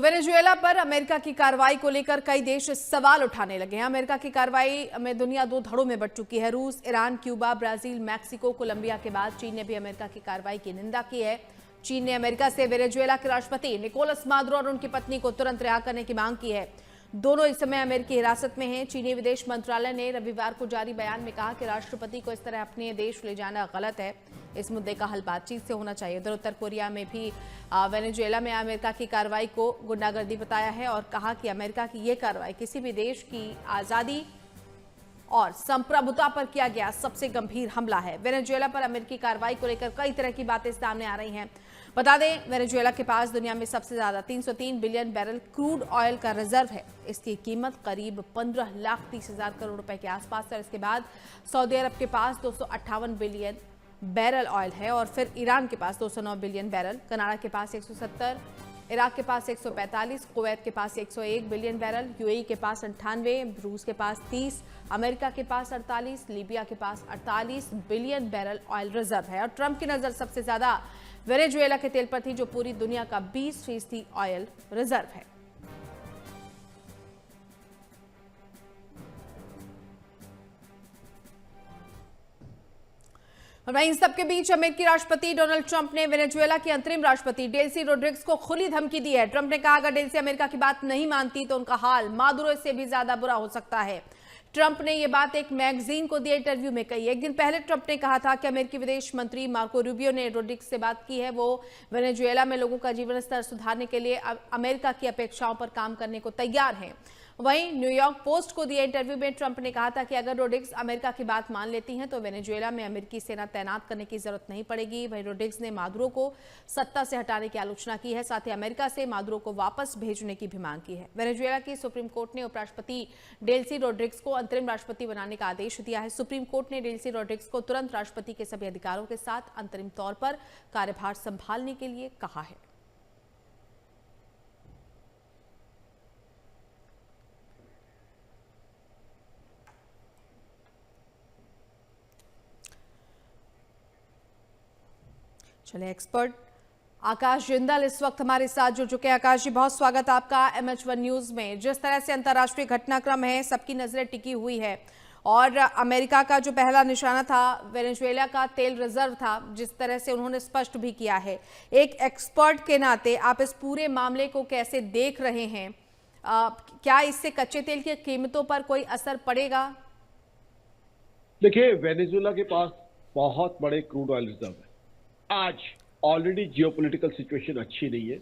तो वेनेजुएला पर अमेरिका की कार्रवाई को लेकर कई देश सवाल उठाने लगे हैं। अमेरिका की कार्रवाई में दुनिया दो धड़ों में बंट चुकी है। रूस, Iran, Cuba, Brazil, Mexico, Colombia के बाद चीन ने भी अमेरिका की कार्रवाई की निंदा की है। चीन ने अमेरिका से वेनेजुएला के राष्ट्रपति निकोलस मादुरो और उनकी पत्नी को तुरंत रिहा करने की मांग की है। दोनों इस समय अमेरिकी हिरासत में हैं। चीनी विदेश मंत्रालय ने रविवार को जारी बयान में कहा कि राष्ट्रपति को इस तरह अपने देश ले जाना गलत है। इस मुद्दे का हल बातचीत से होना चाहिए। उधर उत्तर कोरिया में भी वेनेजुएला में अमेरिका की कार्रवाई को गुंडागर्दी बताया है और कहा कि अमेरिका की यह कार्रवाई किसी भी देश की आजादी और संप्रभुता पर किया गया सबसे गंभीर हमला है। वेनेजुएला पर अमेरिकी कार्रवाई को लेकर कई तरह की बातें सामने आ रही हैं। बता दें, वेनेजुएला के पास दुनिया में सबसे ज्यादा 303 बिलियन बैरल क्रूड ऑयल का रिजर्व है। इसकी कीमत करीब 15,30,000 करोड़ रुपए के आसपास है। इसके बाद सऊदी अरब के पास 258 बिलियन बैरल ऑयल है और फिर ईरान के पास 209 बिलियन बैरल, कनाडा के पास 170, इराक के पास 145, कुवैत के पास 101 बिलियन बैरल, यूएई के पास 98, रूस के पास 30, अमेरिका के पास 48, लीबिया के पास 48 बिलियन बैरल ऑयल रिजर्व है। और ट्रंप की नजर सबसे ज्यादा वेनेजुएला के तेल पर थी, जो पूरी दुनिया का 20% ऑयल रिजर्व है। और वहीं सबके बीच अमेरिकी राष्ट्रपति डोनाल्ड ट्रंप ने वेनेजुएला की अंतरिम राष्ट्रपति डेल्सी रोड्रिग्स को खुली धमकी दी है। ट्रंप ने कहा, अगर डेल्सी अमेरिका की बात नहीं मानती तो उनका हाल मादुरो से भी ज्यादा बुरा हो सकता है। ट्रंप ने यह बात एक मैगजीन को दिए इंटरव्यू में कही। एक दिन पहले ट्रंप ने कहा था कि अमेरिकी विदेश मंत्री मार्को रूबियो ने रोड्रिग्स से बात की है। वो वेनेजुएला में लोगों का जीवन स्तर सुधारने के लिए अमेरिका की अपेक्षाओं पर काम करने को तैयार हैं। वहीं न्यूयॉर्क पोस्ट को दिए इंटरव्यू में ट्रंप ने कहा था कि अगर रोड्रिग्स अमेरिका की बात मान लेती हैं तो वेनेजुएला में अमेरिकी सेना तैनात करने की जरूरत नहीं पड़ेगी। वहीं रोड्रिग्स ने मादुरो को सत्ता से हटाने की आलोचना की है। साथ ही अमेरिका से मादुरो को वापस भेजने की भी मांग की है। वेनेजुएला की सुप्रीम कोर्ट ने उपराष्ट्रपति डेल्सी रोड्रिग्स को अंतरिम राष्ट्रपति बनाने का आदेश दिया है। सुप्रीम कोर्ट ने डेल्सी रोड्रिग्स को तुरंत राष्ट्रपति के सभी अधिकारों के साथ अंतरिम तौर पर कार्यभार संभालने के लिए कहा है। चलिए, एक्सपर्ट आकाश जिंदल इस वक्त हमारे साथ जुड़ चुके हैं। आकाश जी, बहुत स्वागत आपका MH1 न्यूज में। जिस तरह से अंतर्राष्ट्रीय घटनाक्रम है, सबकी नजरें टिकी हुई है और अमेरिका का जो पहला निशाना था वेनेजुएला का तेल रिजर्व था, जिस तरह से उन्होंने स्पष्ट भी किया है। एक एक्सपर्ट के नाते आप इस पूरे मामले को कैसे देख रहे हैं? क्या इससे कच्चे तेल की कीमतों पर कोई असर पड़ेगा? देखिए, वेनेजुएला के पास बहुत बड़े क्रूड ऑयल रिजर्व है। आज ऑलरेडी जियोपॉलिटिकल सिचुएशन अच्छी नहीं है।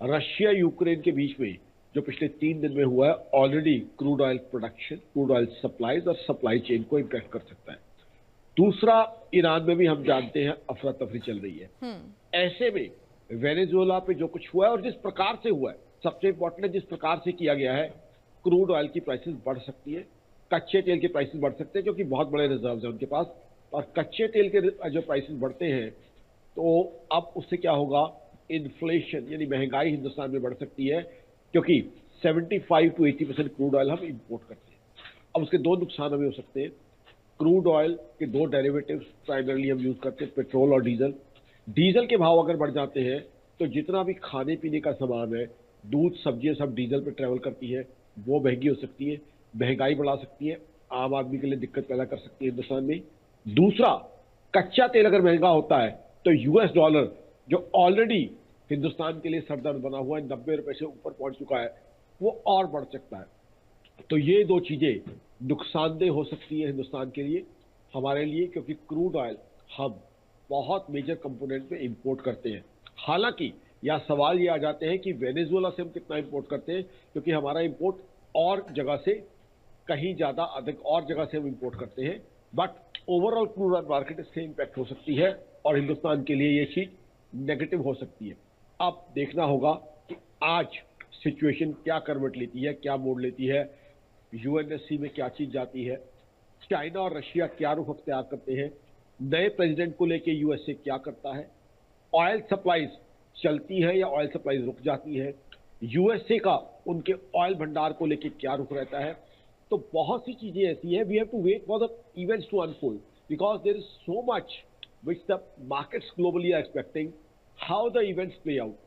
रशिया यूक्रेन के बीच में जो पिछले 3 दिन में हुआ है, already crude oil production, crude oil supplies और सप्लाई चेन को इम्पैक्ट कर सकता है। दूसरा, ईरान में भी हम जानते हैं अफरा तफरी चल रही है। ऐसे में वेनेजुएला पे जो कुछ हुआ है और जिस प्रकार से हुआ है, सबसे इंपॉर्टेंट है जिस प्रकार से किया गया है, क्रूड ऑयल की प्राइसेस बढ़ सकती है, कच्चे तेल के प्राइसेस बढ़ सकते हैं क्योंकि बहुत बड़े रिजर्व है उनके पास। और कच्चे तेल के जो प्राइसेस बढ़ते हैं तो अब उससे क्या होगा, इन्फ्लेशन यानी महंगाई हिंदुस्तान में बढ़ सकती है, क्योंकि 75 to 80% क्रूड ऑयल हम इंपोर्ट करते हैं। अब उसके दो नुकसान हमें हो सकते हैं। क्रूड ऑयल के दो डेरिवेटिव्स प्राइमरली हम यूज करते हैं, पेट्रोल और डीजल। डीजल के भाव अगर बढ़ जाते हैं तो जितना भी खाने पीने का सामान है, दूध, सब्जियां, सब डीजल पर ट्रेवल करती है, वो महंगी हो सकती है, महंगाई बढ़ा सकती है, आम आदमी के लिए दिक्कत पैदा कर सकती है हिंदुस्तान में। दूसरा, कच्चा तेल अगर महंगा होता है तो US डॉलर जो ऑलरेडी हिंदुस्तान के लिए सरदर्द बना हुआ है, 90 रुपए से ऊपर पहुंच चुका है, वो और बढ़ सकता है। तो ये दो चीजें नुकसानदेह हो सकती है हिंदुस्तान के लिए, हमारे लिए, क्योंकि क्रूड ऑयल हम बहुत मेजर कंपोनेंट में इंपोर्ट करते हैं। हालांकि यह सवाल ये आ जाते हैं कि वेनेजुएला से हम कितना इंपोर्ट करते हैं, क्योंकि हमारा इंपोर्ट और जगह से कहीं ज्यादा अधिक और जगह से हम इंपोर्ट करते हैं। But overall crude oil market इससे इंपैक्ट हो सकती है और हिंदुस्तान के लिए ये चीज नेगेटिव हो सकती है। अब देखना होगा कि आज सिचुएशन क्या करवट लेती है, क्या मोड़ लेती है, UNSC में क्या चीज जाती है, चाइना और रशिया क्या रुख अख्तियार करते हैं, नए प्रेसिडेंट को लेके USA क्या करता है, ऑयल सप्लाईज चलती है या ऑयल सप्लाईज रुक जाती है, USA का उनके ऑयल भंडार को लेके क्या रुख रहता है। तो बहुत सी चीजें ऐसी है, we have to wait for the events to unfold because there is so much which the markets globally are expecting, how the events play out.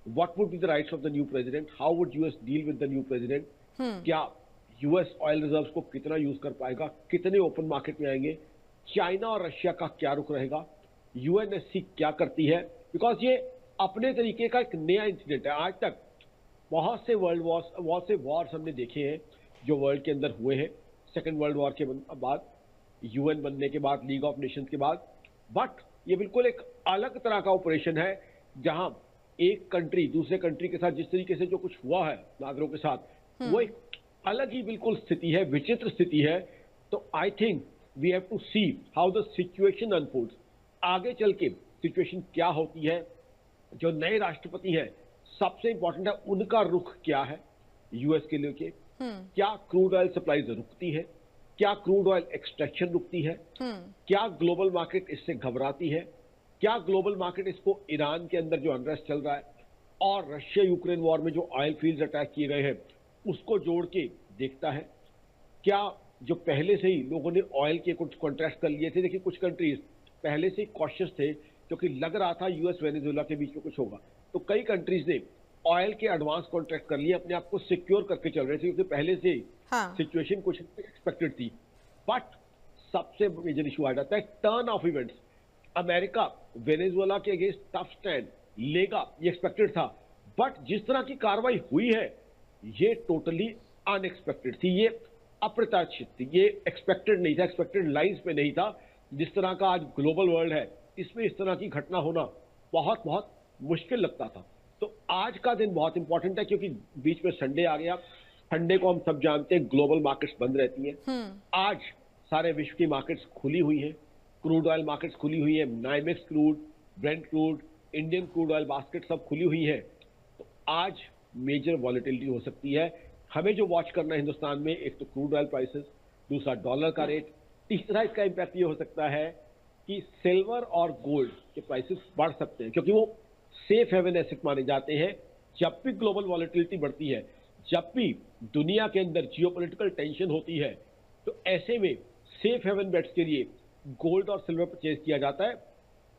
What would be the rights of the new president, how would US deal with the new president, क्या US oil reserves को कितना use कर पाएगा, कितने open market में आएंगे, China और Russia का क्या रुख रहेगा, यूएनएससी क्या करती है, बिकॉज ये अपने तरीके का एक नया इंसिडेंट है। आज तक बहुत से वॉर्स हमने देखे हैं जो वर्ल्ड के अंदर हुए हैं, सेकेंड वर्ल्ड वॉर के बाद, यूएन बनने के बाद, लीग ऑफ नेशंस के बाद, बट ये बिल्कुल एक अलग तरह का ऑपरेशन है जहां एक कंट्री दूसरे कंट्री के साथ जिस तरीके से जो कुछ हुआ है नागरिकों के साथ, वो एक अलग ही बिल्कुल स्थिति है, विचित्र स्थिति है। तो I think we have to see how the situation unfolds, आगे चल के सिचुएशन क्या होती है। जो नए राष्ट्रपति हैं, सबसे इंपॉर्टेंट है उनका रुख क्या है यूएस के लिए, क्या क्रूड ऑयल सप्लाईज रुकती है, क्या क्रूड ऑयल एक्सट्रैक्शन रुकती है, क्या ग्लोबल मार्केट इससे घबराती है, क्या ग्लोबल मार्केट इसको ईरान के अंदर जो अनरेस्ट चल रहा है और रशिया यूक्रेन वॉर में जो ऑयल फील्ड्स अटैक किए गए हैं उसको जोड़ के देखता है, क्या जो पहले से ही लोगों ने ऑयल के कुछ कॉन्ट्रैक्ट कर लिए थे, देखिए कुछ कंट्रीज पहले से ही कॉशियस थे क्योंकि लग रहा था यूएस वेनेजुएला के बीच में कुछ होगा, तो कई कंट्रीज ने ऑयल के एडवांस कॉन्ट्रैक्ट कर लिए, अपने आप को सिक्योर करके चल रहे थे क्योंकि पहले से ही सिचुएशन कुछ एक्सपेक्टेड थी। बट सबसे मेजर इशू आ जाता है turn off events. America Venezuela के अगेंस्ट टफ स्टैंड लेगा ये एक्सपेक्टेड था, बट जिस तरह की कार्रवाई हुई है ये टोटली अनएक्सपेक्टेड थी, ये अप्रत्याशित थी, ये एक्सपेक्टेड नहीं था, एक्सपेक्टेड लाइंस पे नहीं था। जिस तरह का आज ग्लोबल वर्ल्ड है इसमें इस तरह की घटना होना बहुत बहुत मुश्किल लगता था। तो आज का दिन बहुत इंपॉर्टेंट है क्योंकि बीच में संडे आ गया। संडे को हम सब जानते हैं ग्लोबल मार्केट्स बंद रहती हैं। आज सारे विश्व की मार्केट्स खुली हुई हैं, क्रूड ऑयल मार्केट्स खुली हुई है, NYMEX crude, Brent crude, Indian crude oil basket सब खुली हुई है। तो आज मेजर वॉलेटिलिटी हो सकती है। हमें जो वॉच करना है हिंदुस्तान में, एक तो क्रूड ऑयल प्राइसेस, दूसरा डॉलर का रेट, तीसरा इसका इंपैक्ट ये हो सकता है कि सिल्वर और गोल्ड के प्राइसेस बढ़ सकते हैं क्योंकि वो सेफ हेवन एसेट माने जाते हैं। जब भी ग्लोबल वॉलेटिलिटी बढ़ती है, जब भी दुनिया के अंदर जियोपॉलिटिकल टेंशन होती है, तो ऐसे में सेफ हेवन बेट्स के लिए गोल्ड और सिल्वर परचेज किया जाता है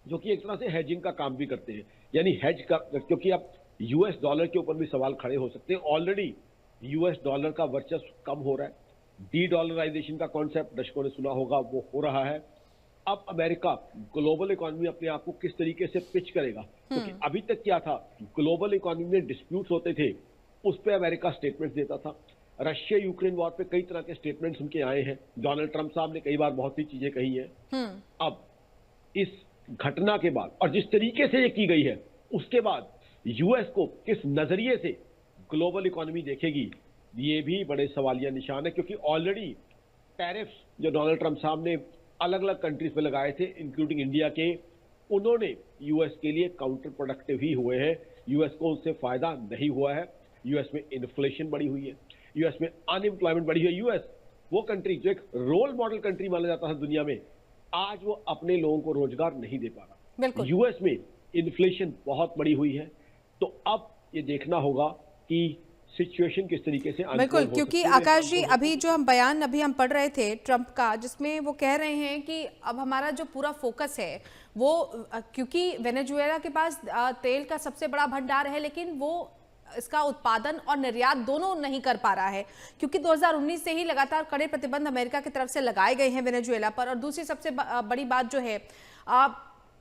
जो कि एक तरह से हेजिंग का काम भी करते हैं, यानी हेज का, क्योंकि अब यूएस डॉलर के ऊपर भी सवाल खड़े हो सकते हैं। ऑलरेडी यूएस डॉलर का वर्चस्व कम हो रहा है, डी डॉलराइजेशन का कॉन्सेप्ट दर्शकों ने सुना होगा, वो हो रहा है। अब अमेरिका ग्लोबल इकोनॉमी अपने आप को किस तरीके से पिच करेगा, क्योंकि अभी तक क्या था, ग्लोबल इकोनॉमी में डिस्प्यूट्स होते थे, उस पर अमेरिका स्टेटमेंट देता था। रशिया यूक्रेन वॉर पे कई तरह के स्टेटमेंट्स उनके आए हैं, डोनाल्ड ट्रंप साहब ने कई बार बहुत सी चीजें कही हैं। अब इस घटना के बाद और जिस तरीके से ये की गई है उसके बाद यूएस को किस नजरिए से ग्लोबल इकोनॉमी देखेगी, ये भी बड़े सवालिया निशान है क्योंकि ऑलरेडी टैरिफ्स जो डोनाल्ड ट्रंप साहब ने अलग अलग कंट्रीज पे लगाए थे इंक्लूडिंग इंडिया के, उन्होंने यूएस के लिए काउंटर प्रोडक्टिव ही हुए हैं। यूएस को उससे फायदा नहीं हुआ है। यूएस में इन्फ्लेशन बढ़ी हुई है, यूएस में अनएम्प्लॉयमेंट बढ़ी हुई है। यूएस वो कंट्री जो एक रोल मॉडल कंट्री माना जाता था दुनिया में, आज वो अपने लोगों को रोजगार नहीं दे पा रहा। यूएस में इन्फ्लेशन बहुत बढ़ी हुई है। तो अब ये देखना होगा कि सिचुएशन किस तरीके से बिल्कुल, क्योंकि आकाश जी अभी जो हम बयान अभी हम पढ़ रहे थे ट्रंप का, जिसमें वो कह रहे हैं कि अब हमारा जो पूरा फोकस है वो, क्योंकि वेनेजुएला के पास तेल का सबसे बड़ा भंडार है लेकिन वो इसका उत्पादन और निर्यात दोनों नहीं कर पा रहा है क्योंकि 2019 से ही लगातार कड़े प्रतिबंध अमेरिका की तरफ से लगाए गए हैं वेनेजुएला पर। और दूसरी सबसे बड़ी बात जो है,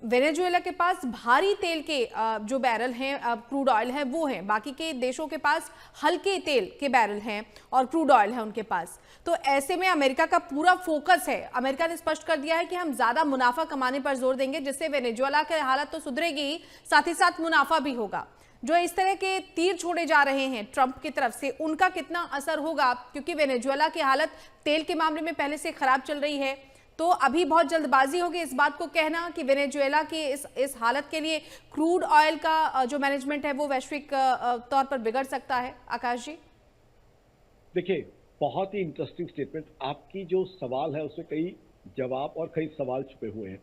वेनेजुएला के पास भारी तेल के जो बैरल हैं, क्रूड ऑयल है वो हैं, बाकी के देशों के पास हल्के तेल के बैरल हैं और क्रूड ऑयल है उनके पास। तो ऐसे में अमेरिका का पूरा फोकस है, अमेरिका ने स्पष्ट कर दिया है कि हम ज्यादा मुनाफा कमाने पर जोर देंगे जिससे वेनेजुएला की हालत तो सुधरेगी ही, साथ ही साथ मुनाफा भी होगा। जो इस तरह के तीर छोड़े जा रहे हैं ट्रंप की तरफ से, उनका कितना असर होगा, क्योंकि वेनेजुएला की हालत तेल के मामले में पहले से खराब चल रही है। तो अभी बहुत जल्दबाजी होगी इस बात को कहना कि वेनेजुएला की इस हालत के लिए क्रूड ऑयल का जो मैनेजमेंट है वो वैश्विक तौर पर बिगड़ सकता है। आकाश जी देखिए, बहुत ही इंटरेस्टिंग स्टेटमेंट। आपकी जो सवाल है उसमें कई जवाब और कई सवाल छुपे हुए हैं।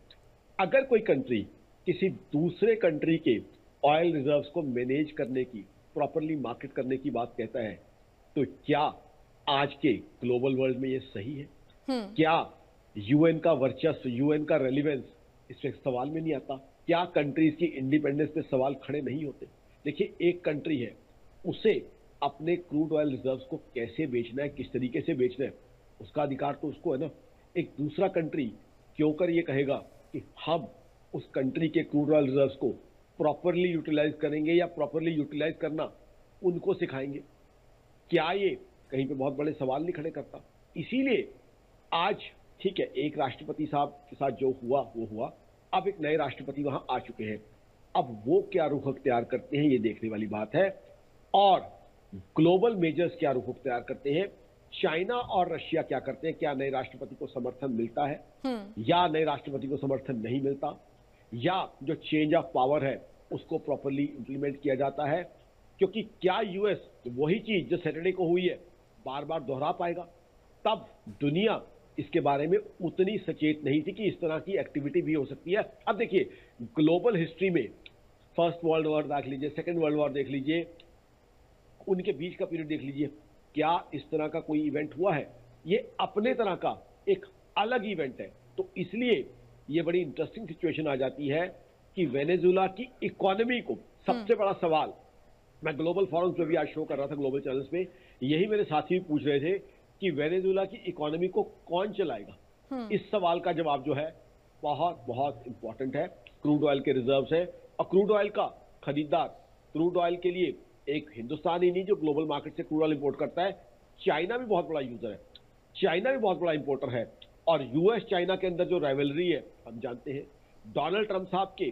अगर कोई कंट्री किसी दूसरे कंट्री के ऑयल रिजर्व्स को मैनेज करने की, प्रॉपरली मार्केट करने की बात कहता है, तो क्या आज के ग्लोबल वर्ल्ड में ये सही है? क्या यूएन का वर्चस्व, यूएन का रेलिवेंस इसमें सवाल में नहीं आता? क्या कंट्रीज की इंडिपेंडेंस पे सवाल खड़े नहीं होते? देखिए, एक कंट्री है, उसे अपने क्रूड ऑयल रिजर्व्स को कैसे बेचना है, किस तरीके से बेचना है, उसका अधिकार तो उसको है ना। एक दूसरा कंट्री क्यों कर ये कहेगा कि हम उस कंट्री के क्रूड ऑयल रिजर्व्स को प्रॉपरली यूटिलाइज करेंगे या प्रॉपरली यूटिलाइज करना उनको सिखाएंगे? क्या ये कहीं पे बहुत बड़े सवाल नहीं खड़े करता? इसीलिए आज ठीक है, एक राष्ट्रपति साहब के साथ जो हुआ वो हुआ, अब एक नए राष्ट्रपति वहां आ चुके हैं। अब वो क्या रुख अख्तियार करते हैं, ये देखने वाली बात है। और ग्लोबल मेजर्स क्या रुख अख्तियार करते हैं, चाइना और रशिया क्या करते हैं, क्या नए राष्ट्रपति को समर्थन मिलता है या नए राष्ट्रपति को समर्थन नहीं मिलता, या जो चेंज ऑफ पावर है उसको प्रॉपरली इंप्लीमेंट किया जाता है। क्योंकि क्या यूएस वही चीज जो सैटरडे को हुई है बार बार दोहरा पाएगा? तब दुनिया इसके बारे में उतनी सचेत नहीं थी कि इस तरह की एक्टिविटी भी हो सकती है। अब देखिए, ग्लोबल हिस्ट्री में फर्स्ट वर्ल्ड वॉर देख लीजिए, सेकेंड वर्ल्ड वॉर देख लीजिए, उनके बीच का पीरियड देख लीजिए, क्या इस तरह का कोई इवेंट हुआ है? ये अपने तरह का एक अलग इवेंट है। तो इसलिए ये बड़ी इंटरेस्टिंग सिचुएशन आ जाती है कि वेनेजुला की इकोनॉमी को सबसे बड़ा सवाल, मैं ग्लोबल फोरम पे भी आज शो कर रहा था, ग्लोबल चैनल्स पे, यही मेरे साथी भी पूछ रहे थे कि वेनेजुला की इकोनॉमी को कौन चलाएगा। इस सवाल का जवाब जो है बहुत बहुत इंपॉर्टेंट है। क्रूड ऑयल के रिजर्व्स है, और क्रूड ऑयल का खरीदार, क्रूड ऑयल के लिए एक हिंदुस्तान ही नहीं जो ग्लोबल मार्केट से क्रूड ऑयल इंपोर्ट करता है, चाइना भी बहुत बड़ा यूजर है, चाइना भी बहुत बड़ा इंपोर्टर है। और यूएस चाइना के अंदर जो राइवलरी है हम जानते हैं। डोनाल्ड ट्रंप साहब के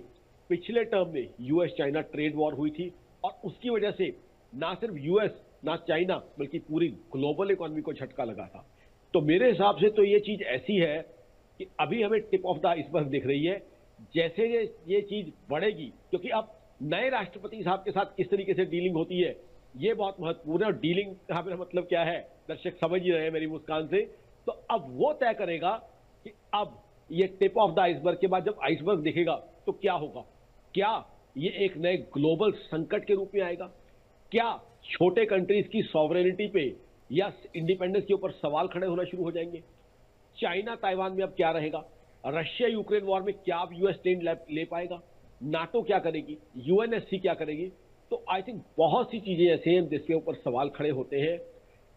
पिछले टर्म में यूएस चाइना ट्रेड वॉर हुई थी, और उसकी वजह से ना सिर्फ यूएस ना चाइना बल्कि पूरी ग्लोबल इकोनॉमी को झटका लगा था। तो मेरे हिसाब से तो ये चीज ऐसी है कि अभी हमें टिप ऑफ द आइसबर्ग दिख रही है। जैसे ये चीज बढ़ेगी, क्योंकि अब नए राष्ट्रपति साहब के साथ किस तरीके से डीलिंग होती है ये बहुत महत्वपूर्ण है। और डीलिंग का मेरा मतलब क्या है, दर्शक समझ ही रहे हैं मेरी मुस्कान से। तो अब वो तय करेगा कि अब ये टिप ऑफ द आइसबर्ग के बाद जब आइसबर्ग दिखेगा तो क्या होगा। क्या ये एक नए ग्लोबल संकट के रूप में आएगा? क्या छोटे कंट्रीज की सॉवरेनिटी पे या इंडिपेंडेंस के ऊपर सवाल खड़े होना शुरू हो जाएंगे? चाइना ताइवान में अब क्या रहेगा? रशिया यूक्रेन वॉर में क्या अब यूएस स्टैंड ले पाएगा? नाटो क्या करेगी? यूएनएससी क्या करेगी? तो आई थिंक बहुत सी चीजें ऐसे हैं जिसके ऊपर सवाल खड़े होते हैं।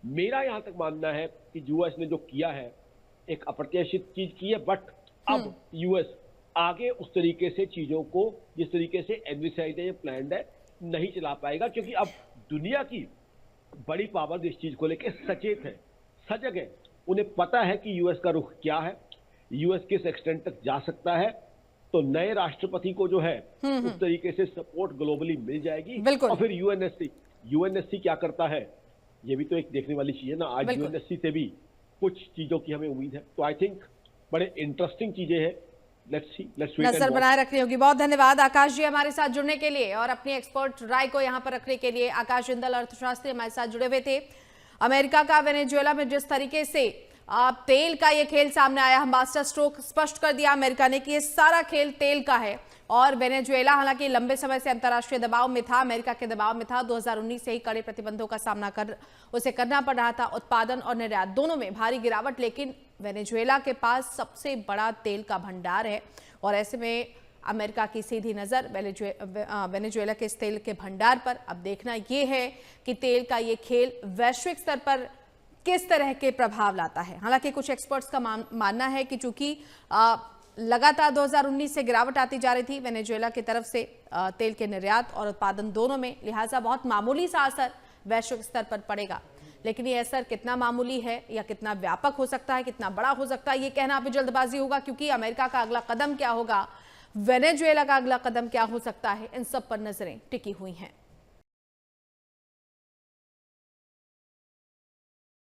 मेरा यहां तक मानना है कि यूएस ने जो किया है एक अप्रत्याशित चीज की है, बट अब यूएस आगे उस तरीके से चीजों को जिस तरीके से एडविसाइड है या प्लान्ड है नहीं चला पाएगा, क्योंकि अब दुनिया की बड़ी पावर इस चीज को लेकर सचेत है, सजग है। उन्हें पता है कि यूएस का रुख क्या है, यूएस किस एक्सटेंट तक जा सकता है। तो नए राष्ट्रपति को जो है उस तरीके से सपोर्ट ग्लोबली मिल जाएगी। और फिर यूएनएससी क्या करता है ये भी तो एक देखने वाली चीज है ना। आज यूएनएससी से भी कुछ चीजों की हमें उम्मीद है। तो आई थिंक बड़े इंटरेस्टिंग चीजें हैं। नजर बनाए रखनी होगी। बहुत धन्यवाद आकाश जी हमारे साथ जुड़ने के लिए और अपनी एक्सपर्ट राय को यहाँ पर रखने के लिए। आकाश जिंदल अर्थशास्त्री हमारे साथ जुड़े हुए थे। अमेरिका का वेनेजुएला में जिस तरीके से तेल का ये खेल सामने आया, हम मास्टर स्ट्रोक स्पष्ट कर दिया अमेरिका ने कि ये सारा खेल तेल का है। और वेनेजुएला हालांकि लंबे समय से अंतर्राष्ट्रीय दबाव में था, अमेरिका के दबाव में था। 2019 से ही कड़े प्रतिबंधों का सामना उसे करना पड़ रहा था। उत्पादन और निर्यात दोनों में भारी गिरावट, लेकिन वेनेजुएला के पास सबसे बड़ा तेल का भंडार है और ऐसे में अमेरिका की सीधी नज़र वेनेजुएला के इस तेल के भंडार पर। अब देखना ये है कि तेल का ये खेल वैश्विक स्तर पर किस तरह के प्रभाव लाता है। हालांकि कुछ एक्सपर्ट्स का मानना है कि चूंकि लगातार 2019 से गिरावट आती जा रही थी वेनेजुएला की तरफ से तेल के निर्यात और उत्पादन दोनों में, लिहाजा बहुत मामूली सा असर वैश्विक स्तर पर पड़ेगा। लेकिन ये असर कितना मामूली है या कितना व्यापक हो सकता है, कितना बड़ा हो सकता है, ये कहना अभी जल्दबाजी होगा, क्योंकि अमेरिका का अगला कदम क्या होगा, वेनेजुएला का अगला कदम क्या हो सकता है, इन सब पर नजरें टिकी हुई हैं।